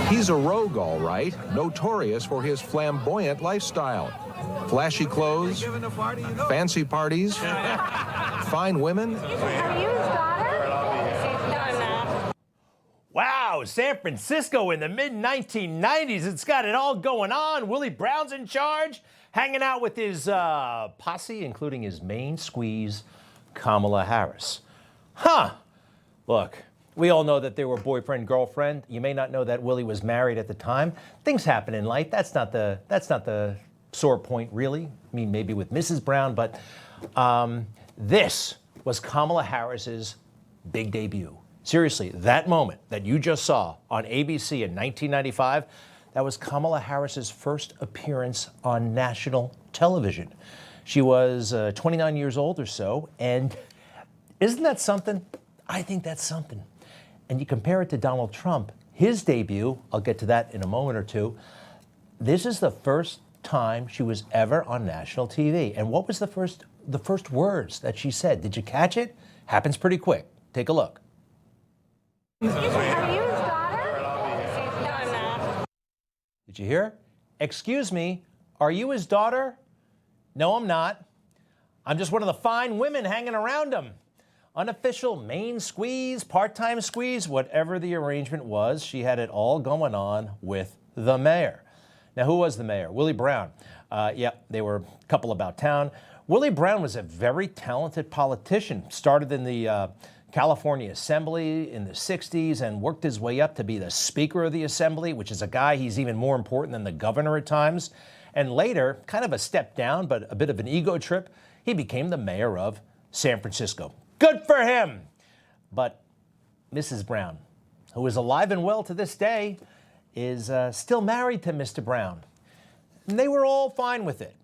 He's a rogue, all right, notorious for his flamboyant lifestyle. Flashy clothes, fancy parties, fine women. Wow, San Francisco in the mid-1990s. It's got it all going on. Willie Brown's in charge, hanging out with his posse, including his main squeeze, Kamala Harris. Huh. Look, we all know that they were boyfriend, girlfriend. You may not know that Willie was married at the time. Things happen in life. That's not the sore point, really. I mean, maybe with Mrs. Brown, but this was Kamala Harris's big debut. Seriously, that moment that you just saw on ABC in 1995, that was Kamala Harris's first appearance on national television. She was 29 years old or so, and isn't that something? I think that's something. And you compare it to Donald Trump, his debut, I'll get to that in a moment or two. This is the first time she was ever on national TV. And what was the first words that she said? Did you catch it? Happens pretty quick. Take a look. Excuse me, are you his daughter? No, I'm not. Did you hear? Excuse me, are you his daughter? No, I'm not. I'm just one of the fine women hanging around him. Unofficial main squeeze, part-time squeeze, whatever the arrangement was, she had it all going on with the mayor. Now, who was the mayor? Willie Brown. Yeah, they were a couple about town. Willie Brown was a very talented politician, started in the California Assembly in the 60s and worked his way up to be the Speaker of the Assembly, which is a guy he's even more important than the governor at times. And later, kind of a step down, but a bit of an ego trip, he became the mayor of San Francisco. Good for him! But Mrs. Brown, who is alive and well to this day, is still married to Mr. Brown. And they were all fine with it,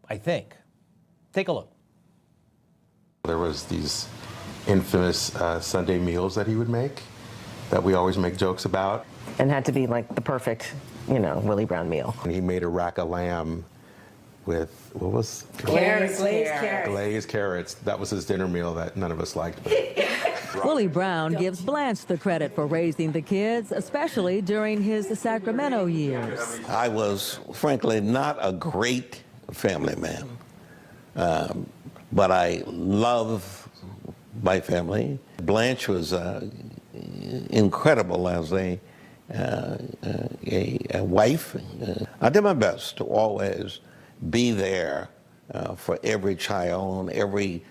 I think. Take a look. There was these infamous Sunday meals that he would make that we always make jokes about. And had to be like the perfect, Willie Brown meal. And he made a rack of lamb with, what was? Glazed carrots. That was his dinner meal that none of us liked. Willie Brown gives Blanche the credit for raising the kids, especially during his Sacramento years. I was, frankly, not a great family man, but I love my family. Blanche was incredible as a wife. I did my best to always be there for every child on every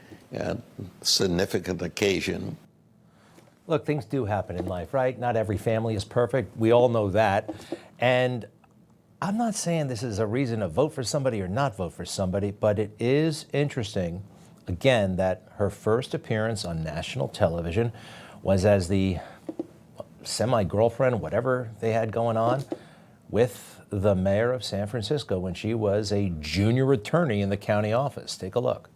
significant occasion. Look, things do happen in life, right? Not every family is perfect. We all know that. And I'm not saying this is a reason to vote for somebody or not vote for somebody, but it is interesting, again, that her first appearance on national television was as the semi-girlfriend, whatever they had going on, with the mayor of San Francisco when she was a junior attorney in the county office. Take a look.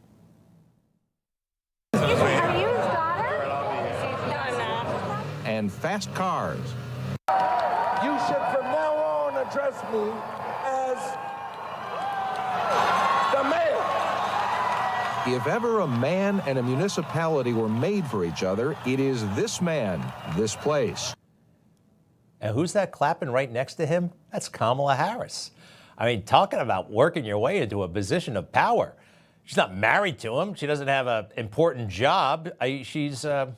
Excuse me, are you his daughter? No, I'm not. And fast cars. You should from now on address me as the mayor. If ever a man and a municipality were made for each other, it is this man, this place. And who's that clapping right next to him? That's Kamala Harris. I mean, talking about working your way into a position of power. She's not married to him. She doesn't have an important job. She's the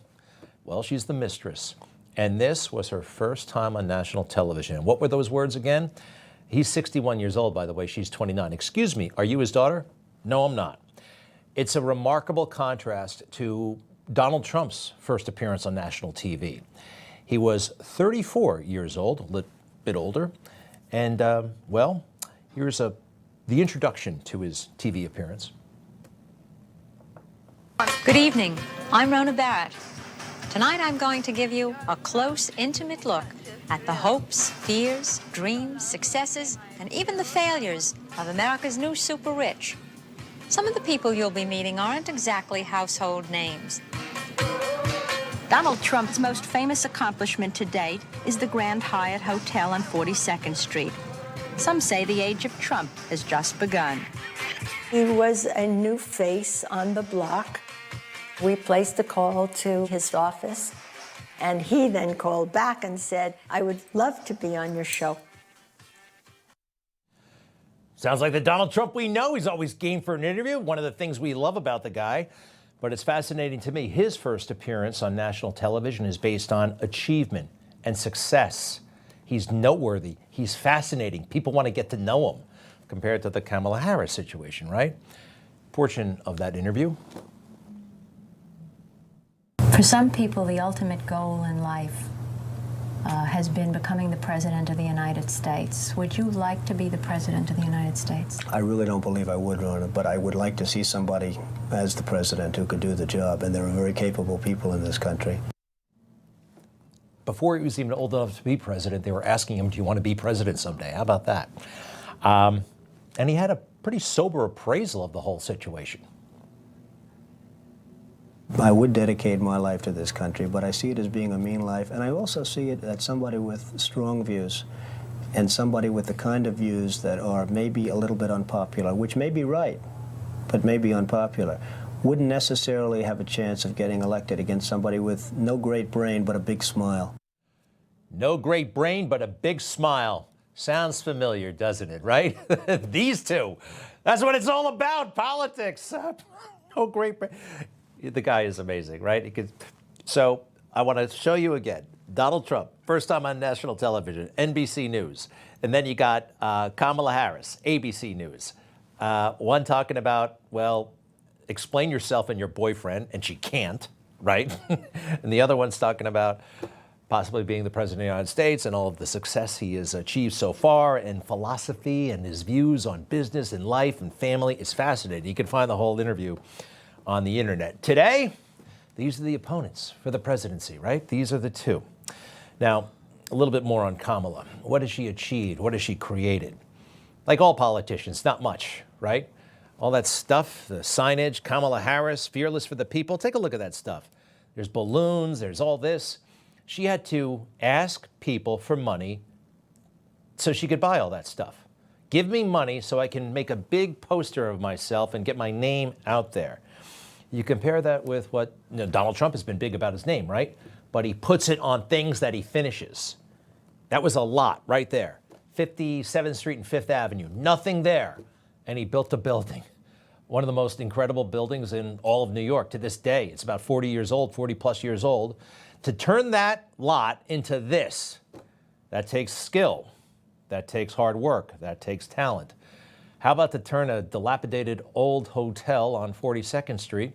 mistress. And this was her first time on national television. What were those words again? He's 61 years old, by the way. She's 29. Excuse me, are you his daughter? No, I'm not. It's a remarkable contrast to Donald Trump's first appearance on national TV. He was 34 years old, a little bit older, and, here's the introduction to his TV appearance. Good evening. I'm Rona Barrett. Tonight I'm going to give you a close, intimate look at the hopes, fears, dreams, successes, and even the failures of America's new super rich. Some of the people you'll be meeting aren't exactly household names. Donald Trump's most famous accomplishment to date is the Grand Hyatt Hotel on 42nd Street. Some say the age of Trump has just begun. He was a new face on the block. We placed a call to his office, And he then called back and said, I would love to be on your show. Sounds like the Donald Trump we know. He's always game for an interview. One of the things we love about the guy. But it's fascinating to me. His first appearance on national television is based on achievement and success. He's noteworthy. He's fascinating. People want to get to know him compared to the Kamala Harris situation, right? Portion of that interview. For some people, the ultimate goal in life has been becoming the President of the United States. Would you like to be the President of the United States? I really don't believe I would run it, but I would like to see somebody as the President who could do the job, and there are very capable people in this country. Before he was even old enough to be president, they were asking him, do you want to be president someday? How about that? And he had a pretty sober appraisal of the whole situation. I would dedicate my life to this country, but I see it as being a mean life, and I also see it as somebody with strong views and somebody with the kind of views that are maybe a little bit unpopular, which may be right, but may be unpopular, wouldn't necessarily have a chance of getting elected against somebody with no great brain but a big smile. No great brain, but a big smile. Sounds familiar, doesn't it, right? These two. That's what it's all about, politics. No great brain. The guy is amazing, right? So I want to show you again. Donald Trump, first time on national television, NBC News. And then you got Kamala Harris, ABC News. One talking about, well, explain yourself and your boyfriend, and she can't, right? And the other one's talking about possibly being the President of the United States and all of the success he has achieved so far, and philosophy and his views on business and life and family. It's fascinating. You can find the whole interview on the internet. Today, these are the opponents for the presidency, right? These are the two. Now, a little bit more on Kamala. What has she achieved? What has she created? Like all politicians, not much, right? All that stuff, the signage, Kamala Harris, fearless for the people. Take a look at that stuff. There's balloons, there's all this. She had to ask people for money so she could buy all that stuff. Give me money so I can make a big poster of myself and get my name out there. You compare that with what Donald Trump has been big about his name, right? But he puts it on things that he finishes. That was a lot right there. 57th Street and 5th Avenue, nothing there. And he built a building. One of the most incredible buildings in all of New York to this day. It's about 40 years old, 40 plus years old. To turn that lot into this, that takes skill. That takes hard work. That takes talent. How about to turn a dilapidated old hotel on 42nd Street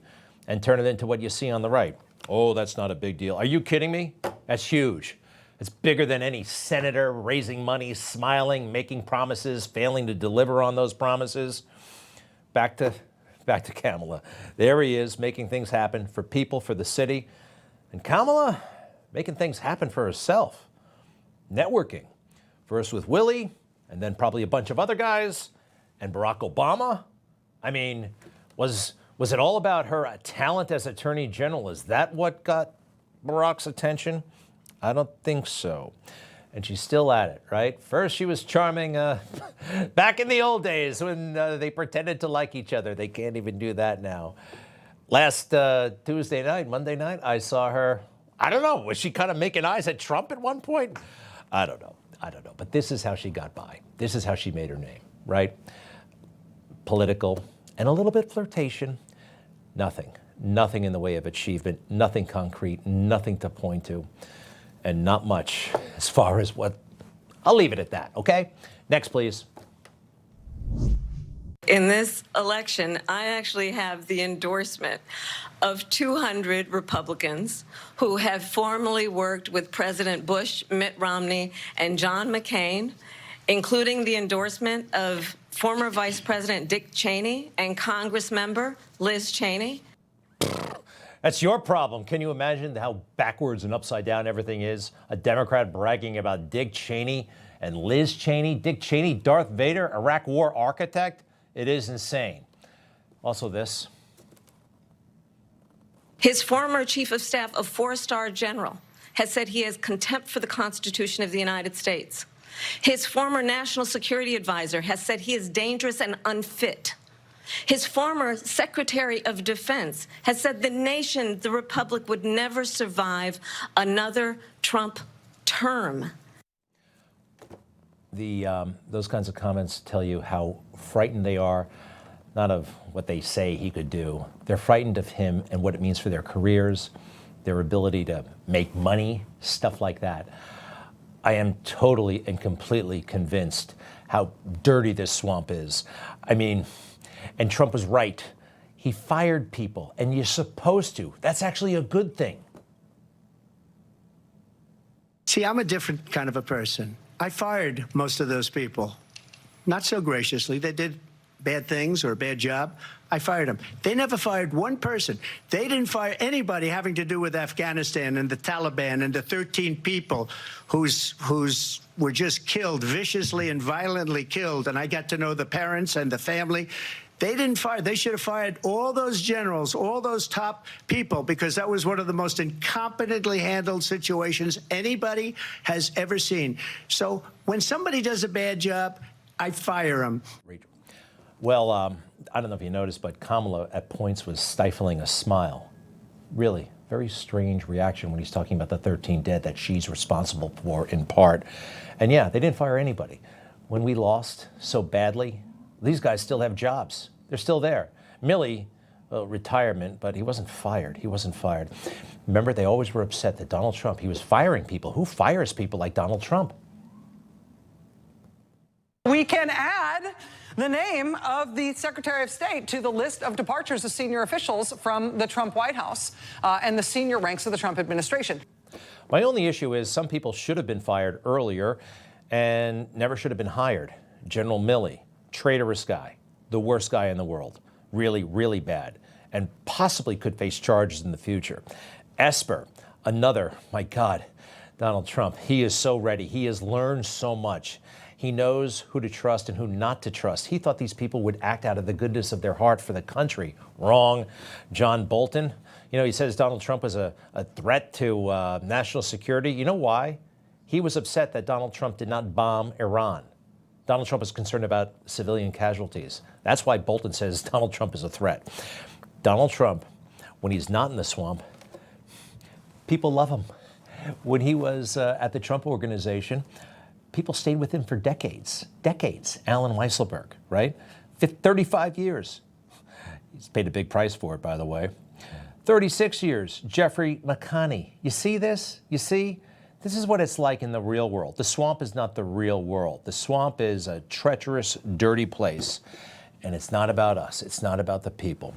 and turn it into what you see on the right? Oh, that's not a big deal. Are you kidding me? That's huge. It's bigger than any senator raising money, smiling, making promises, failing to deliver on those promises. Back to Kamala. There he is, making things happen for people, for the city. And Kamala making things happen for herself. Networking. First with Willie, and then probably a bunch of other guys. And Barack Obama? I mean, was it all about her talent as Attorney General? Is that what got Barack's attention? I don't think so. And she's still at it, right? First, she was charming back in the old days when they pretended to like each other. They can't even do that now. Last Tuesday night, Monday night, I saw her, I don't know, was she kind of making eyes at Trump at one point? I don't know. But this is how she got by. This is how she made her name, right? Political, and a little bit flirtation. Nothing in the way of achievement, nothing concrete, nothing to point to, and not much as far as what, I'll leave it at that, okay? Next, please. In this election, I actually have the endorsement of 200 Republicans who have formerly worked with President Bush, Mitt Romney, and John McCain, including the endorsement of former Vice President Dick Cheney and Congress member Liz Cheney. That's your problem. Can you imagine how backwards and upside down everything is? A Democrat bragging about Dick Cheney and Liz Cheney. Dick Cheney, Darth Vader, Iraq War architect. It is insane. Also this. His former chief of staff, a four-star general, has said he has contempt for the Constitution of the United States. His former national security advisor has said he is dangerous and unfit. His former Secretary of Defense has said the nation, the republic, would never survive another Trump term. Those kinds of comments tell you how frightened they are, not of what they say he could do. They're frightened of him and what it means for their careers, their ability to make money, stuff like that. I am totally and completely convinced how dirty this swamp is. I mean, and Trump was right. He fired people, and you're supposed to. That's actually a good thing. See, I'm a different kind of a person. I fired most of those people. Not so graciously. They did bad things or a bad job. I fired them. They never fired one person. They didn't fire anybody having to do with Afghanistan and the Taliban and the 13 people who's were just killed, viciously and violently killed. And I got to know the parents and the family. They didn't fire. They should have fired all those generals, all those top people, because that was one of the most incompetently handled situations anybody has ever seen. So when somebody does a bad job, I fire them. Well, I don't know if you noticed, but Kamala at points was stifling a smile. Really, very strange reaction when he's talking about the 13 dead that she's responsible for in part. And yeah, they didn't fire anybody. When we lost so badly, these guys still have jobs. They're still there. Milley, retirement, but he wasn't fired. He wasn't fired. Remember, they always were upset that Donald Trump, he was firing people. Who fires people like Donald Trump? We can add the name of the Secretary of State to the list of departures of senior officials from the Trump White House and the senior ranks of the Trump administration. My only issue is some people should have been fired earlier and never should have been hired. General Milley, traitorous guy, the worst guy in the world, really, really bad, and possibly could face charges in the future. Esper, another, my God, Donald Trump, he is so ready. He has learned so much. He knows who to trust and who not to trust. He thought these people would act out of the goodness of their heart for the country. Wrong. John Bolton, he says Donald Trump was a threat to national security. You know why? He was upset that Donald Trump did not bomb Iran. Donald Trump is concerned about civilian casualties. That's why Bolton says Donald Trump is a threat. Donald Trump, when he's not in the swamp, people love him. When he was at the Trump Organization, people stayed with him for decades. Alan Weisselberg, right? 35 years. He's paid a big price for it, by the way. 36 years, Jeffrey McConney. You see this? You see? This is what it's like in the real world. The swamp is not the real world. The swamp is a treacherous, dirty place. And it's not about us. It's not about the people.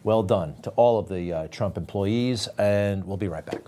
Well done to all of the Trump employees, and we'll be right back.